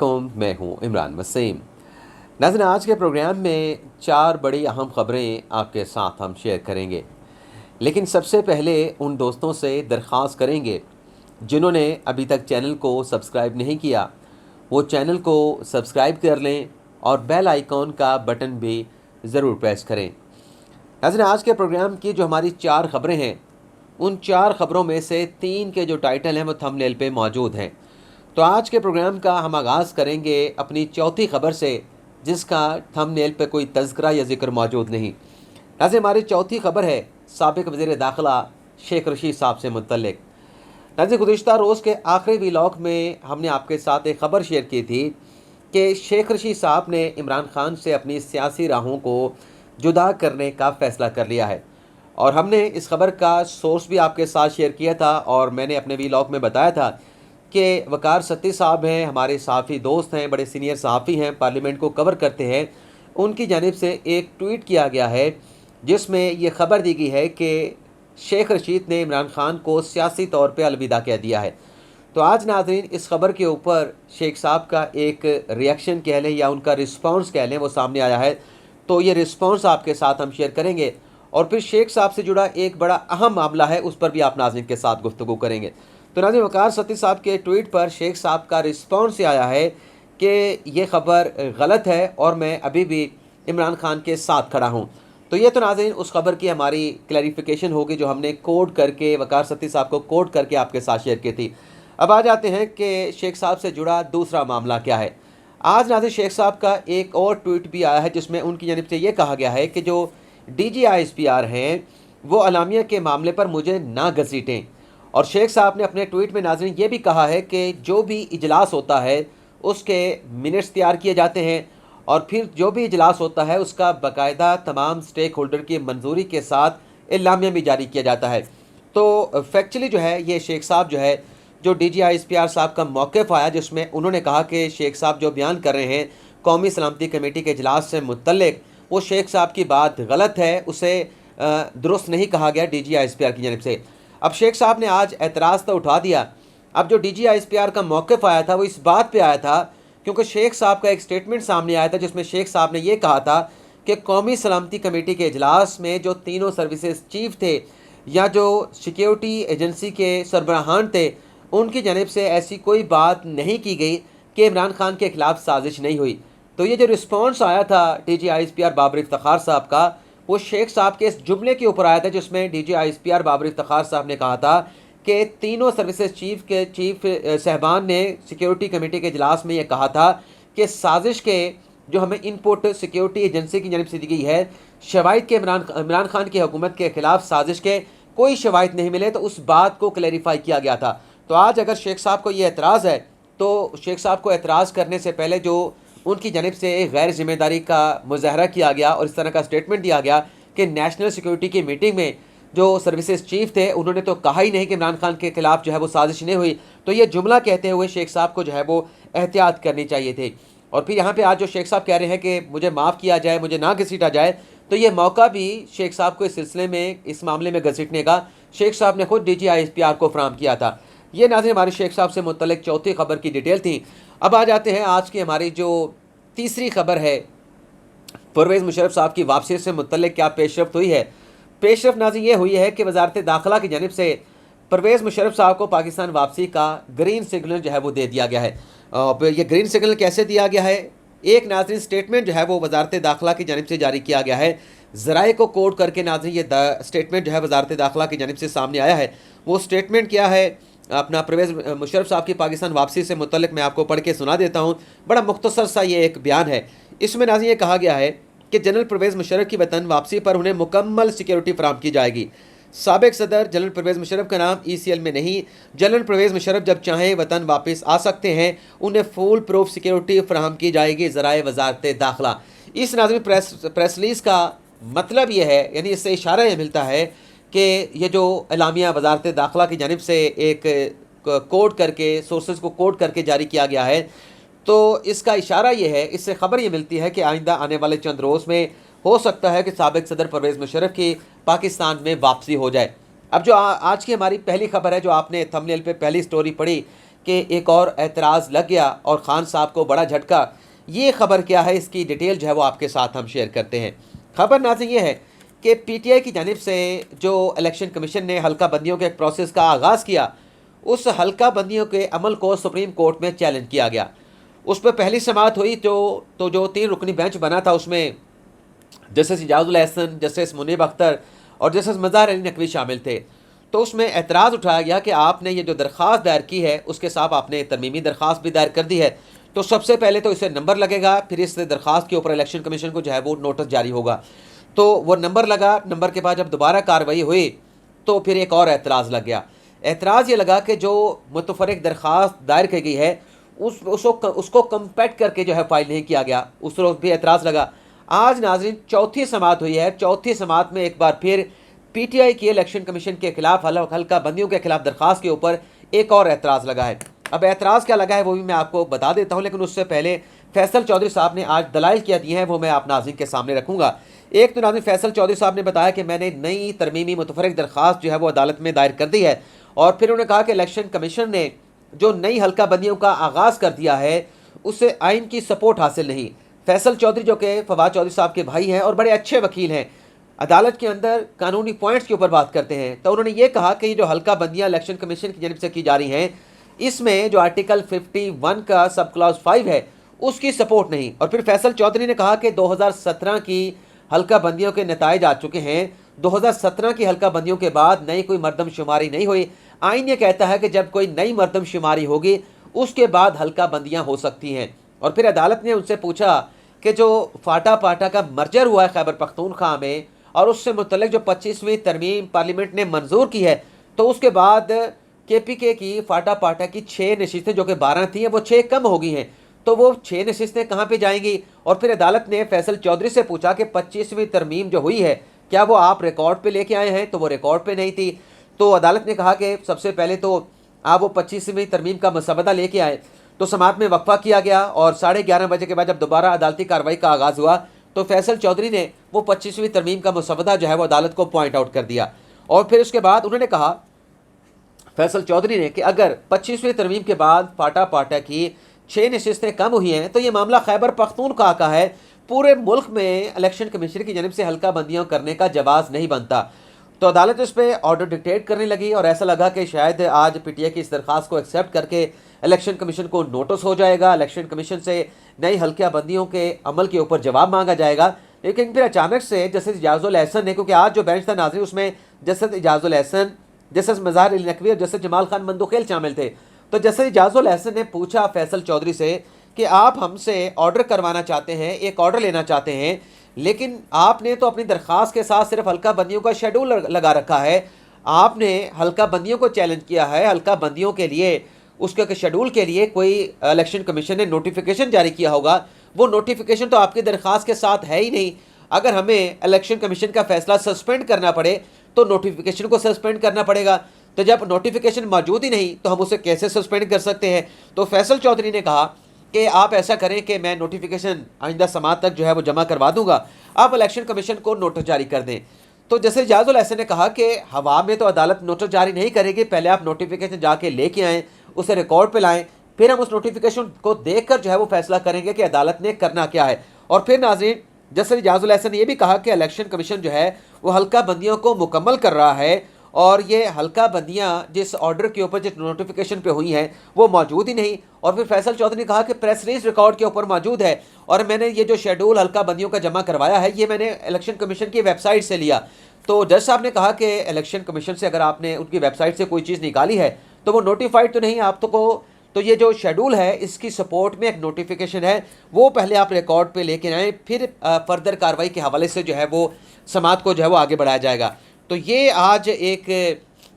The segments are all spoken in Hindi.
कौम मैं हूँ इमरान वसीम। नाज़रीन, आज के प्रोग्राम में 4 बड़ी अहम ख़बरें आपके साथ हम शेयर करेंगे। लेकिन सबसे पहले उन दोस्तों से दरख्वास्त करेंगे जिन्होंने अभी तक चैनल को सब्सक्राइब नहीं किया, वो चैनल को सब्सक्राइब कर लें और बेल आइकॉन का बटन भी ज़रूर प्रेस करें। नाज़रीन, आज के प्रोग्राम की जो हमारी 4 ख़बरें हैं, उन 4 ख़बरों में से 3 के जो टाइटल हैं वो थंबनेल पे मौजूद हैं। तो आज के प्रोग्राम का हम आगाज़ करेंगे अपनी चौथी ख़बर से, जिसका थंबनेल पे कोई तज़किरा या ज़िक्र मौजूद नहीं। नाज़रीन, हमारी चौथी ख़बर है साबिक़ वज़ीर दाखिला शेख रशीद साहब से मुतल्लिक़। नाज़रीन, गुज़िश्ता रोज़ के आखिरी व्लॉग में हमने आपके साथ एक ख़बर शेयर की थी कि शेख रशीद साहब ने इमरान ख़ान से अपनी सियासी राहों को जुदा करने का फ़ैसला कर लिया है, और हमने इस ख़बर का सोर्स भी आपके साथ शेयर किया था। और मैंने अपने व्लॉग में बताया था कि वकार सत्ती साहब हैं, हमारे सहाफ़ी दोस्त हैं, बड़े सीनियर सहाफ़ी हैं, पार्लियामेंट को कवर करते हैं। उनकी जानिब से एक ट्वीट किया गया है जिसमें ये ख़बर दी गई है कि शेख रशीद ने इमरान ख़ान को सियासी तौर पे अलविदा कह दिया है। तो आज नाज़रीन, इस ख़बर के ऊपर शेख साहब का एक रिएक्शन कह लें या उनका रिस्पॉन्स कह लें, वो सामने आया है। तो ये रिस्पॉन्स आपके साथ हम शेयर करेंगे, और फिर शेख साहब से जुड़ा एक बड़ा अहम मामला है, उस पर भी आप नाज़रीन के साथ गुफ्तगू करेंगे। तो नाज़रीन, वकार सत्ती साहब के ट्वीट पर शेख साहब का रिस्पॉन्स आया है कि ये ख़बर गलत है और मैं अभी भी इमरान ख़ान के साथ खड़ा हूँ। तो ये तो नाज़रीन उस ख़बर की हमारी क्लैरिफिकेशन होगी जो हमने कोड करके वकार सत्ती साहब को कोड करके आपके साथ शेयर की थी। अब आ जाते हैं कि शेख साहब से जुड़ा दूसरा मामला क्या है। आज नाज़रीन शेख साहब का एक और ट्वीट भी आया है जिसमें उनकी जानिब से ये कहा गया है कि जो DGISPR हैं वो अलामिया के मामले पर मुझे ना घसीटें। और शेख साहब ने अपने ट्वीट में नाज़रीन ये भी कहा है कि जो भी इजलास होता है उसके मिनट्स तैयार किए जाते हैं, और फिर जो भी इजलास होता है उसका बाकायदा तमाम स्टेक होल्डर की मंजूरी के साथ एलामिया भी जारी किया जाता है। तो फैक्चुअली जो है ये शेख साहब जो है, जो DGISPR साहब का मौक़िफ़ आया जिसमें उन्होंने कहा कि शेख साहब जो बयान कर रहे हैं कौमी सलामती कमेटी के इजलास से मुतल्लिक़, वो शेख साहब की बात गलत है, उसे दुरुस्त नहीं कहा गया DGISPR की जानिब से। अब शेख साहब ने आज एतराज़ तो उठा दिया। अब जो DGISPR का मौक़िफ़ आया था वो इस बात पे आया था क्योंकि शेख साहब का एक स्टेटमेंट सामने आया था जिसमें शेख साहब ने ये कहा था कि कौमी सलामती कमेटी के इजलास में जो तीनों सर्विसेज चीफ थे या जो सिक्योरिटी एजेंसी के सरबराहान थे, उनकी जानिब से ऐसी कोई बात नहीं की गई कि इमरान ख़ान के ख़िलाफ़ साजिश नहीं हुई। तो ये जो रिस्पॉन्स आया था DGISPR बाबर इफ्तिखार साहब का, वो शेख साहब के इस जुमले के ऊपर आया था जिसमें DGISPR बाबर इफ्तिखार साहब ने कहा था कि तीनों सर्विसेज चीफ साहबान ने सिक्योरिटी कमेटी के इजलास में ये कहा था कि साजिश के जो हमें इनपुट सिक्योरिटी एजेंसी की जानिब से दी गई है, शवाहिद के इमरान ख़ान की हुकूमत के ख़िलाफ़ साजिश के कोई शवाहिद नहीं मिले, तो उस बात को क्लैरिफाई किया गया था। तो आज अगर शेख साहब को ये एतराज़ है तो शेख साहब को एतराज़ करने से पहले जो उनकी जानिब से एक गैर जिम्मेदारी का मुज़ाहरा किया गया और इस तरह का स्टेटमेंट दिया गया कि नेशनल सिक्योरिटी की मीटिंग में जो सर्विसेज चीफ थे उन्होंने तो कहा ही नहीं कि इमरान खान के खिलाफ जो है वो साजिश नहीं हुई। तो ये जुमला कहते हुए शेख साहब को जो है वो एहतियात करनी चाहिए थी। और फिर यहाँ पे आज जो शेख साहब कह रहे हैं कि मुझे माफ़ किया जाए, मुझे ना घसीटा जाए, तो ये मौका भी शेख साहब को इस सिलसिले में, इस मामले में घसीटने का शेख साहब ने खुद DGISPR को फराहम किया था। ये नाज़रीन हमारी शेख साहब से मुतल्लिक़ चौथी ख़बर की डिटेल थी। अब आ जाते हैं आज की हमारी जो तीसरी ख़बर है, परवेज़ मुशर्रफ साहब की वापसी से मुतल्लिक़ क्या पेशरफ्त हुई है। पेशरफ्त नाज़रीन ये हुई है कि वज़ारत दाखिला की जानिब से परवेज़ मुशर्रफ साहब को पाकिस्तान वापसी का ग्रीन सिग्नल जो है वो दे दिया गया है। ये ग्रीन सिग्नल कैसे दिया गया है, एक नाज़रीन स्टेटमेंट जो है वो वज़ारत दाखिला की जानिब से जारी किया गया है। ज़राए को कोड करके नाज़रीन ये स्टेटमेंट जो है वज़ारत दाखिला की जानिब से सामने आया है। वो स्टेटमेंट क्या है अपना परवेज़ मुशर्रफ साहब की पाकिस्तान वापसी से मुतल्लिक़ मैं आपको पढ़ के सुना देता हूँ। बड़ा मुख्तसर सा ये एक बयान है। इसमें नाज़रीन ये कहा गया है कि जनरल परवेज़ मुशर्रफ की वतन वापसी पर उन्हें मुकम्मल सिक्योरिटी फराहम की जाएगी। साबिक़ सदर जनरल परवेज़ मुशर्रफ का नाम ECL में नहीं, जनरल परवेज़ मुशर्रफ जब चाहें वतन वापस आ सकते हैं, उन्हें फुल प्रूफ सिक्योरिटी फराहम की जाएगी। ज़राए वज़ारत दाखिला। इस नाज़रीन प्रेस रिलीज़ का मतलब ये है, यानी इससे इशारा ये मिलता है कि ये जो एलामिया वज़ारत दाखिला की जानिब से एक कोड करके, सोर्सेज को कोड करके जारी किया गया है, तो इसका इशारा ये है, इससे ख़बर ये मिलती है कि आइंदा आने वाले चंद रोज़ में हो सकता है कि साबिक़ सदर परवेज़ मुशर्रफ की पाकिस्तान में वापसी हो जाए। अब जो आज की हमारी पहली खबर है, जो आपने थंबनेल पे पहली स्टोरी पढ़ी कि एक और एतराज़ लग गया और ख़ान साहब को बड़ा झटका। ये ख़बर क्या है, इसकी डिटेल जो है वो आपके साथ हम शेयर करते हैं। ख़बर नाज़रीन ये है कि पीटीआई की जानिब से जो इलेक्शन कमीशन ने हल्का बंदियों के एक प्रोसेस का आगाज़ किया, उस हल्का बंदियों के अमल को सुप्रीम कोर्ट में चैलेंज किया गया। उस पर पहली समाअत हुई तो जो 3 रुकनी बेंच बना था उसमें जस्टिस इजाज़ुल एहसन, जस्टिस मुनीब अख्तर और जस्टिस मज़हर अली नकवी शामिल थे। तो उसमें एतराज़ उठाया गया कि आपने ये जो दरख्वास्त दायर की है उसके साथ आपने तरमीमी दरख्वास्त भी दायर कर दी है, तो सबसे पहले तो इसे नंबर लगेगा, फिर इस दरख्वास्त के ऊपर इलेक्शन कमीशन को जो है वो नोटिस जारी होगा। तो वो नंबर लगा, नंबर के बाद जब दोबारा कार्रवाई हुई तो फिर एक और एतराज़ लग गया। एतराज़ ये लगा कि जो मुतफ़र्रिक़ दरख्वास्त दायर की गई है उसको कंपैक्ट करके जो है फाइल नहीं किया गया, उस रोज़ भी एतराज़ लगा। आज नाज़रीन चौथी समाअत हुई है। चौथी समाअत में एक बार फिर पीटीआई की इलेक्शन कमीशन के खिलाफ हल्का बंदियों के खिलाफ दरख्वास्त के ऊपर एक और एतराज़ लगा है। अब एतराज़ क्या लगा है वो भी मैं आपको बता देता हूँ, लेकिन उससे पहले फैसल चौधरी साहब ने आज दलाइल क्या दिए हैं वो मैं आप नाज़रीन के सामने रखूँगा। एक तो नाज़रीन फैसल चौधरी साहब ने बताया कि मैंने नई तरमीमी मुतफ़र्रिक़ दरख्वास्त जो है वो अदालत में दायर कर दी है, और फिर उन्होंने कहा कि इलेक्शन कमीशन ने जो नई हल्का बंदियों का आगाज़ कर दिया है उससे आइन की सपोर्ट हासिल नहीं। फैसल चौधरी जो कि फवाद चौधरी साहब के भाई हैं और बड़े अच्छे वकील हैं, अदालत के अंदर कानूनी पॉइंट्स के ऊपर बात करते हैं, तो उन्होंने ये कहा कि ये जो हल्का बंदियाँ इलेक्शन कमीशन की जानिब से की जा रही हैं इसमें जो आर्टिकल 51 का सब क्लॉज 5 है उसकी सपोर्ट नहीं। और फिर फैसल चौधरी ने कहा कि 2017 की हल्का बंदियों के नताइज आ चुके हैं, 2017 की हल्का बंदियों के बाद नई कोई मरदमशुमारी नहीं हुई। आइन ये कहता है कि जब कोई नई मरदमशुमारी होगी उसके बाद हल्का बंदियाँ हो सकती हैं। और फिर अदालत ने उनसे पूछा कि जो फाटा पाटा का मर्जर हुआ है खैबर पख्तूनख्वा में और उससे मुतल्लिक जो 25वीं तरमीम पार्लियामेंट ने मंजूर की है, तो उसके बाद केपीके की फाटा पाटा की 6 नशिस्तें जो कि 12 थी वो 6 कम हो गई हैं, तो वो 6 नशिस्तें कहाँ पे जाएंगी। और फिर अदालत ने फैसल चौधरी से पूछा कि 25वीं तरमीम जो हुई है क्या वो आप रिकॉर्ड पे लेके आए हैं, तो वो रिकॉर्ड पे नहीं थी। तो अदालत ने कहा कि सबसे पहले तो आप वो 25वीं तरमीम का मसवदा लेके आए। तो समाअत में वक्फा किया गया और 11:30 बजे के बाद जब दोबारा अदालती कार्रवाई का आगाज़ हुआ तो फैसल चौधरी ने वो 25वीं तरमीम का मसवदा जो है वो अदालत को पॉइंट आउट कर दिया। और फिर उसके बाद उन्होंने कहा फैसल चौधरी ने कि अगर 25वीं तरमीम के बाद फाटा पाटा की 6 नशिस्तें कम हुई हैं तो ये मामला खैबर पख्तूनख्वा का है, पूरे मुल्क में इलेक्शन कमीशन की जानिब से हल्का बंदियाँ करने का जवाज़ नहीं बनता। तो अदालत इस पर ऑर्डर डिक्टेट करने लगी और ऐसा लगा कि शायद आज पीटीआई की इस दरख्वास्त को एक्सेप्ट करके इलेक्शन कमीशन को नोटिस हो जाएगा, इलेक्शन कमीशन से नई हल्का बंदियों के अमल के ऊपर जवाब मांगा जाएगा। लेकिन फिर अचानक से जस्टिस इजाज़ुल एहसन ने, क्योंकि आज जो बेंच था नाज़रीन उसमें जस्टिस इजाज़ुल एहसन, जस्टिस मज़हर अली नकवी और जस्टिस जमाल खान मंदुखेल शामिल थे, तो जस्टिस इजाज़ुल एहसन ने पूछा फैसल चौधरी से कि आप हमसे ऑर्डर करवाना चाहते हैं, एक ऑर्डर लेना चाहते हैं, लेकिन आपने तो अपनी दरख्वास्त के साथ सिर्फ हल्का बंदियों का शेड्यूल लगा रखा है, आपने हल्का बंदियों को चैलेंज किया है, हल्का बंदियों के लिए उसके शेड्यूल के लिए कोई इलेक्शन कमीशन ने नोटिफिकेशन जारी किया होगा, वो नोटिफिकेशन तो आपकी दरख्वास्त के साथ है ही नहीं। अगर हमें इलेक्शन कमीशन का फैसला सस्पेंड करना पड़े तो नोटिफिकेशन को सस्पेंड करना पड़ेगा, तो जब नोटिफिकेशन मौजूद ही नहीं तो हम उसे कैसे सस्पेंड कर सकते हैं। तो फैसल चौधरी ने कहा कि आप ऐसा करें कि मैं नोटिफिकेशन आइंदा समाअत तक जो है वो जमा करवा दूंगा, आप इलेक्शन कमीशन को नोटिस जारी कर दें। तो जैसे इजाज़ुल एहसन ने कहा कि हवा में तो अदालत नोटिस जारी नहीं करेगी, पहले आप नोटिफिकेशन जाके लेके आएँ, उसे रिकॉर्ड पे लाएँ, फिर हम उस नोटिफिकेशन को देखकर जो है वो फैसला करेंगे कि अदालत ने करना क्या है। और फिर नाज़रीन जैसे इजाज़ुल एहसन ने यह भी कहा कि इलेक्शन कमीशन जो है वो हल्का बंदियों को मुकम्मल कर रहा है और ये हल्का बंदियाँ जिस ऑर्डर के ऊपर जिस नोटिफिकेशन पे हुई हैं वो मौजूद ही नहीं। और फिर फैसल चौधरी ने कहा कि प्रेस रिलीज रिकॉर्ड के ऊपर मौजूद है और मैंने ये जो शेड्यूल हल्का बंदियों का जमा करवाया है ये मैंने इलेक्शन कमीशन की वेबसाइट से लिया। तो जज साहब ने कहा कि इलेक्शन कमीशन से अगर आपने उनकी वेबसाइट से कोई चीज़ निकाली है तो वो नोटिफाइड तो नहीं आप तो ये जो शेड्यूल है इसकी सपोर्ट में एक नोटिफिकेशन है, वो पहले आप रिकॉर्ड पे लेके आएँ, फिर फर्दर कार्रवाई के हवाले से जो है वो समाअत को जो है वो आगे बढ़ाया जाएगा। तो ये आज एक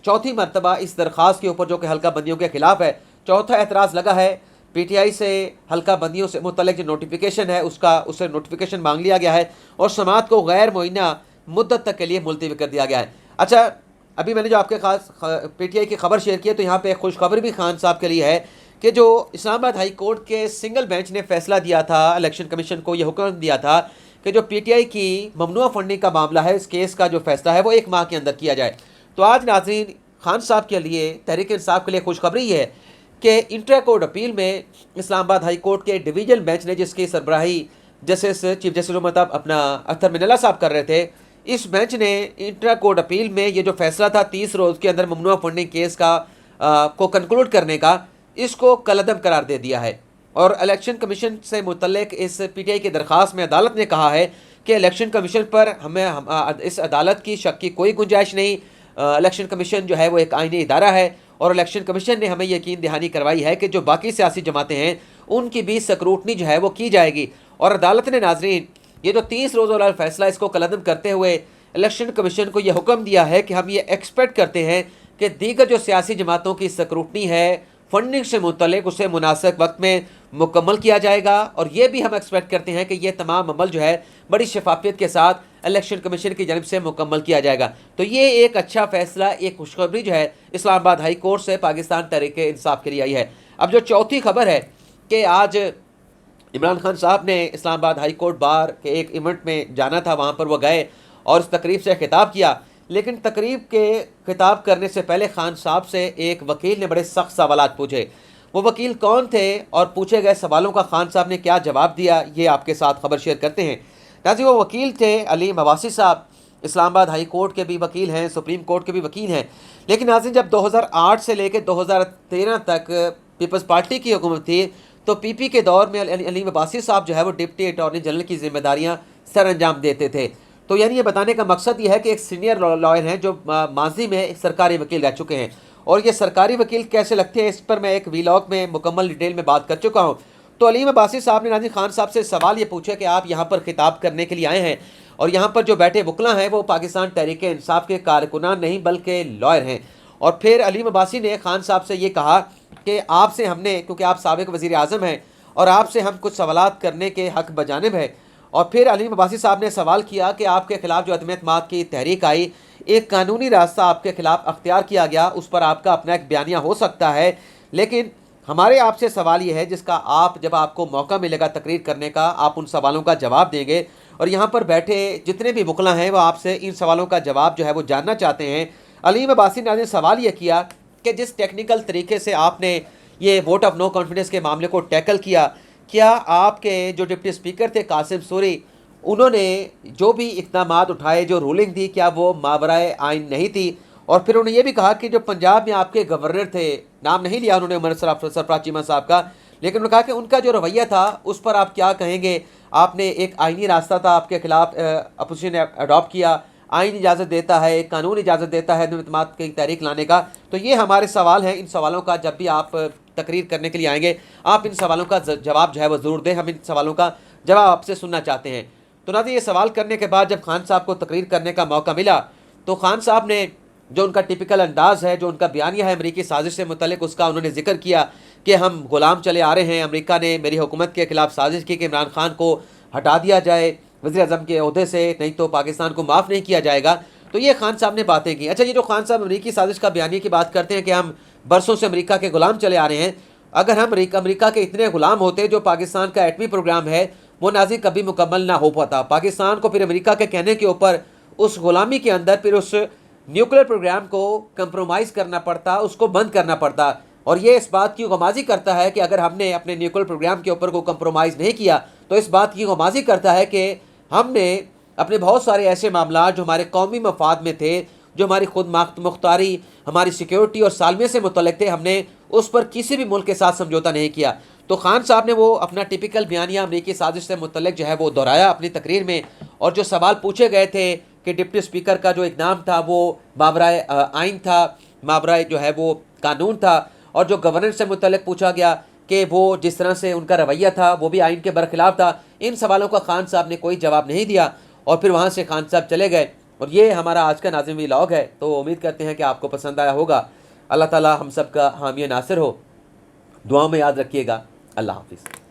चौथी मरतबा इस दरख्वास्त के ऊपर जो कि हल्का बंदियों के खिलाफ है, चौथा एतराज़ लगा है। पीटीआई से हल्का बंदियों से मुतल्लिक जो नोटिफिकेशन है उससे नोटिफिकेशन मांग लिया गया है और समाअत को गैर मुइन्ना मुद्दत तक के लिए मुलतवी कर दिया गया है। अच्छा, अभी मैंने जो आपके खास पीटीआई की खबर शेयर की है तो यहाँ पे खुशखबरी भी खान साहब के लिए है कि जो इस्लामाबाद हाई कोर्ट के सिंगल बेंच ने फैसला दिया था, इलेक्शन कमीशन को यह हुक्म दिया था कि जो पीटीआई की ममनुआ फंडिंग का मामला है, इस केस का जो फैसला है वो 1 माह के अंदर किया जाए। तो आज नाज़रीन खान साहब के लिए, तहरीक इंसाफ के लिए खुशखबरी है कि इंट्रा कोर्ट अपील में इस्लामाबाद हाई कोर्ट के डिवीजन बेंच ने, जिसकी सरबराही जस्टिस चीफ जस्टिस मतलब अपना अख्तर मिनल्ला साहब कर रहे थे, इस बेंच ने इंट्रा कोर्ट अपील में ये जो फैसला था 30 रोज़ के अंदर ममनुआ फंडिंग केस का को कंक्लूड करने का, इसको कलअदम करार दे दिया है। और इलेक्शन कमीशन से मुतल्लिक इस पीटीआई की दरख्वास्त में अदालत ने कहा है कि इलेक्शन कमीशन पर इस अदालत की शक की कोई गुंजाइश नहीं। इलेक्शन कमीशन जो है वो एक आईनी इदारा है और इलेक्शन कमीशन ने हमें यकीन दहानी करवाई है कि जो बाकी सियासी जमातें हैं उनकी भी स्क्रूटनी जो है वो की जाएगी। और अदालत ने नाजरीन ये जो 30 रोज़ वाला फैसला, इसको कलअदम करते हुए इलेक्शन कमीशन को यह हुक्म दिया है कि हम ये एक्सपेक्ट करते हैं कि दीगर जो सियासी जमातों की स्क्रूटनी है फंडिंग से मुतल्लिक, उसे मुनासिब वक्त में मुकम्मल किया जाएगा। और ये भी हम एक्सपेक्ट करते हैं कि ये तमाम अमल जो है बड़ी शफाफियत के साथ इलेक्शन कमीशन की जानब से मुकम्मल किया जाएगा। तो ये एक अच्छा फैसला, एक खुशखबरी जो है इस्लामाबाद हाई कोर्ट से पाकिस्तान तहरीक इंसाफ के लिए आई है। अब जो चौथी खबर है कि आज इमरान खान साहब ने इस्लामाबाद हाई कोर्ट बार के एक इवेंट में जाना था, वहाँ पर वो गए और इस तकरीब से खिताब किया। लेकिन तकरीब के खिताब करने से पहले खान साहब से एक वकील ने बड़े सख्त सवालात पूछे। वो वकील कौन थे और पूछे गए सवालों का खान साहब ने क्या जवाब दिया, ये आपके साथ खबर शेयर करते हैं। नाज़रीन, वो वकील थे अलीम अब्बासी साहब, इस्लामाबाद हाई कोर्ट के भी वकील हैं, सुप्रीम कोर्ट के भी वकील हैं। लेकिन नाज़रीन, जब 2008 से लेकर 2013 तक पीपल्स पार्टी की हुकूमत थी तो पीपी के दौर में अलीम अब्बासी साहब जो है वो डिप्टी अटॉर्नी जनरल की जिम्मेदारियाँ सर अंजाम देते थे। तो यानी ये बताने का मकसद ये है कि एक सीनियर लॉयर हैं जो माजी में सरकारी वकील रह चुके हैं। और ये सरकारी वकील कैसे लगते हैं, इस पर मैं एक वीलॉग में मुकम्मल डिटेल में बात कर चुका हूँ। तो अलीम अब्बासी साहब ने नाज़रीन खान साहब से सवाल ये पूछे कि आप यहाँ पर खिताब करने के लिए आए हैं और यहाँ पर जो बैठे वकला हैं वो पाकिस्तान तहरीक इंसाफ के कारकुनान नहीं बल्कि लॉयर हैं। और फिर अलीम अब्बासी ने खान साहब से ये कहा कि आपसे हमने, क्योंकि आप साबिक वज़ीर आज़म हैं और आपसे हम कुछ सवालात करने के हक़ बजानिब है। और फिर अलीम अब्बासी साहब ने सवाल किया कि आपके खिलाफ जो अदम एतमाद की तहरीक आई, एक कानूनी रास्ता आपके खिलाफ अख्तियार किया गया, उस पर आपका अपना एक बयानिया हो सकता है, लेकिन हमारे आपसे सवाल ये है जिसका आप, जब आपको मौका मिलेगा तकरीर करने का, आप उन सवालों का जवाब देंगे। और यहाँ पर बैठे जितने भी वकला हैं वो आपसे इन सवालों का जवाब जो है वो जानना चाहते हैं। अलीम अब्बासी ने सवाल ये किया कि जिस टेक्निकल तरीके से आपने ये वोट ऑफ नो कॉन्फिडेंस के मामले को टैकल किया, क्या आपके जो डिप्टी स्पीकर थे कासिम सूरी, उन्होंने जो भी इक़दामात उठाए, जो रूलिंग दी, क्या वो मावराए आइन नहीं थी? और फिर उन्होंने ये भी कहा कि जो पंजाब में आपके गवर्नर थे, नाम नहीं लिया उन्होंने उमर सरफराज चीमा साहब का, लेकिन उन्होंने कहा कि उनका जो रवैया था उस पर आप क्या कहेंगे? आपने एक आइनी रास्ता था आपके खिलाफ अपोजिशन ने अडॉप्ट किया, आइन इजाज़त देता है, कानून इजाज़त देता है अदम की तहरीक लाने का। तो ये हमारे सवाल हैं। इन सवालों का जब भी आप तकरीर करने के लिए आएंगे, आप इन सवालों का जवाब जो है वो ज़रूर दें। हम इन सवालों का जवाब आपसे सुनना चाहते हैं। तो नाज़रीन, ये सवाल करने के बाद जब खान साहब को तकरीर करने का मौका मिला तो खान साहब ने जो उनका टिपिकल अंदाज़ है, जो उनका बयानिया है अमरीकी साजिश से मुतल्लिक, उसका उन्होंने जिक्र किया कि हम गुलाम चले आ रहे हैं, अमेरिका ने मेरी हुकूमत के खिलाफ साजिश की कि इमरान खान को हटा दिया जाए वज़ीर आज़म के ओहदे से, नहीं तो पाकिस्तान को माफ़ नहीं किया जाएगा। तो ये खान साहब ने बातें की। अच्छा, ये जो खान साहब अमरीकी साजिश का बयानिया की बात करते हैं कि हम बरसों से अमरीका के गुलाम चले आ रहे हैं, अगर हम अमरीका के इतने गुलाम होते, जो पाकिस्तान का एटमी प्रोग्राम है वो नाज़रीन कभी मुकम्मल ना हो पाता। पाकिस्तान को फिर अमेरिका के कहने के ऊपर उस गुलामी के अंदर फिर उस न्यूक्लियर प्रोग्राम को कंप्रोमाइज़ करना पड़ता, उसको बंद करना पड़ता। और ये इस बात की गमाज़ी करता है कि अगर हमने अपने न्यूक्लियर प्रोग्राम के ऊपर को कंप्रोमाइज़ नहीं किया तो इस बात की गमाज़ी करता है कि हमने अपने बहुत सारे ऐसे मामला जो हमारे कौमी मफाद में थे, जो हमारी खुद मुख्तारी, हमारी सिक्योरिटी और सालमियत से मुतल्लिक थे, हमने उस पर किसी भी मुल्क के साथ समझौता नहीं किया। तो खान साहब ने वो अपना टिपिकल बयानिया अमरीकी साजिश से मुतल्लिक जो है वो दोहराया अपनी तकरीर में। और जो सवाल पूछे गए थे कि डिप्टी स्पीकर का जो इक़दाम था वो मावराए आइन था, मावराए जो है वो कानून था, और जो गवर्नर से मुतल्लिक पूछा गया कि वो जिस तरह से उनका रवैया था वो भी आइन के बरखिलाफ़ था, इन सवालों का खान साहब ने कोई जवाब नहीं दिया और फिर वहाँ से खान साहब चले गए। और ये हमारा आज का नाज़िम व्लॉग है। तो उम्मीद करते हैं कि आपको पसंद आया होगा। अल्लाह ताला हम सब का हामी नासिर हो। दुआ में याद रखिएगा। अल्लाह हाफिज़।